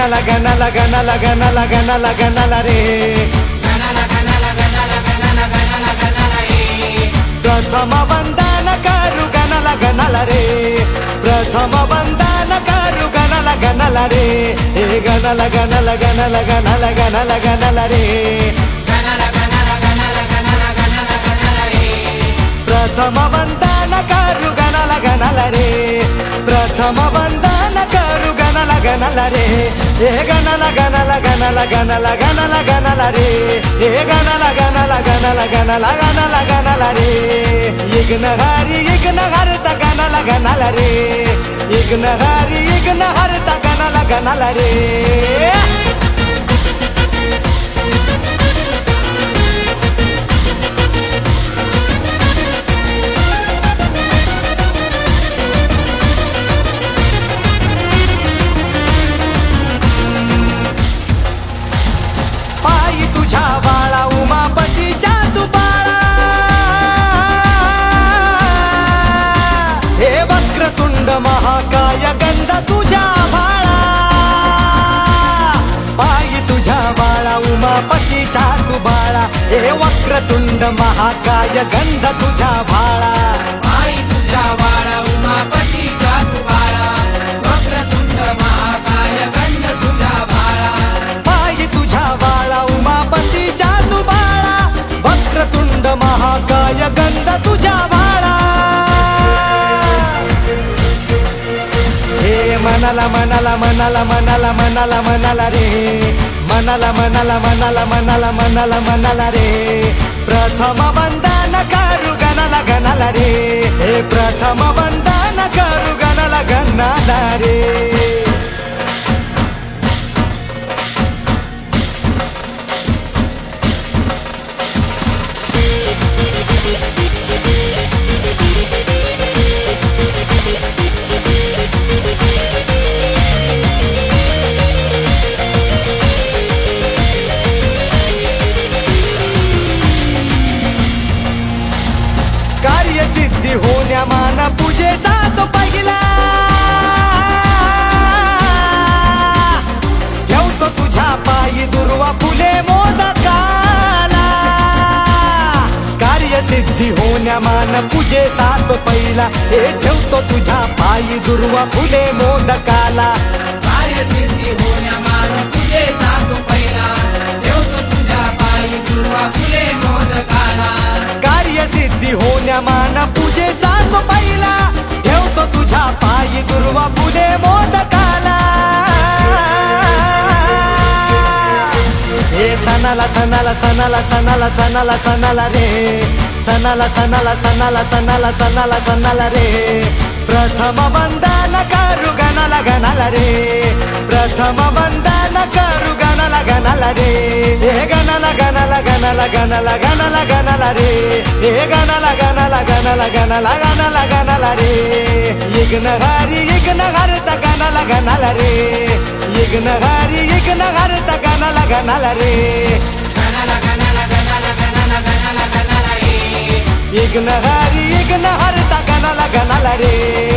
गणाला गणाला गणाला गणाला गणाला गणाला रे प्रथम वंदन करू गणाला गणाला रे प्रथम वंदन करू गणाला गणाला रे हे गणाला गणाला गणाला गणाला गणाला गणाला रे प्रथम वंदन करू गणाला गणाला रे प्रथम वंदन करू गणाला गणाला रे हे गणाला गणाला गणाला गणाला गणाला गणाला रे हे गणाला गणाला गणाला गणाला गणाला गणाला रे यज्ञ हरता गणाला गणाला रे यज्ञ हरता गणाला गणाला रे तुझ्या बाळा उमापतीच्या तू बाळा हे वक्रतुंड महाकाय गंध तुझ्या बाळा पायी तुझ्या बाळा उमापतीच्या तू बाळा हे वक्रतुंड महाकाय गंध तुझ्या बाळा पायी तुझ्या बाळा उमापतीच्या तू बाळा वक्रतुंड महाकाय गंध तुझ्या बाळा पायी तुझ्या बाळा उमापतीच्या तू बाळा वक्रतुंड महाकाय गंध तुझ्या बाळा हे मनाला मनाला मनाला मनाला मनाला मनाला रे मनाला मनाला मनाला मनाला मनाला मनाला रे प्रथम वंदन करू गणाला गणाला रे हे प्रथम वंदन करू गणाला गणाला रे कार्यसिद्धी होण्या मान पूजेचा तो पहिला ठेवतो तुझ्या पायी दुर्वा फुले मोदकाला कार्यसिद्धी होण्या मान पूजेचा तो पहिला हे ठेवतो तुझ्या पायी दुर्वा फुले मोदकाला कार्यसिद्धी होण्या मान पूजेचा तो पहिला ठेवतो तुझ्या पायी दुर्वा फुले मोदकाला कार्यसिद्धी होण्या मान पूजेचा तो पहिला ठेवतो तुझ्या पायी दुर्वा फुले मोदकाला हे सणाला सणाला सणाला सणाला सणाला सणाला रे सणाला सणाला सणाला सणाला सणाला सणाला रे प्रथम वंदन करू गणाला गणाला रे प्रथम वंदन करू गणाला गणाला रे हे गणाला गणाला गणाला गणाला गणाला गणाला रे हे गणाला गणाला गणाला गणाला गणाला गणाला रे यज्ञ हरता गणाला गणाला रे यज्ञ हरता गणाला गणाला रे गणाला गणाला गणाला गणाला गणाला गणाला रे यज्ञ हरता गणाला गणाला रे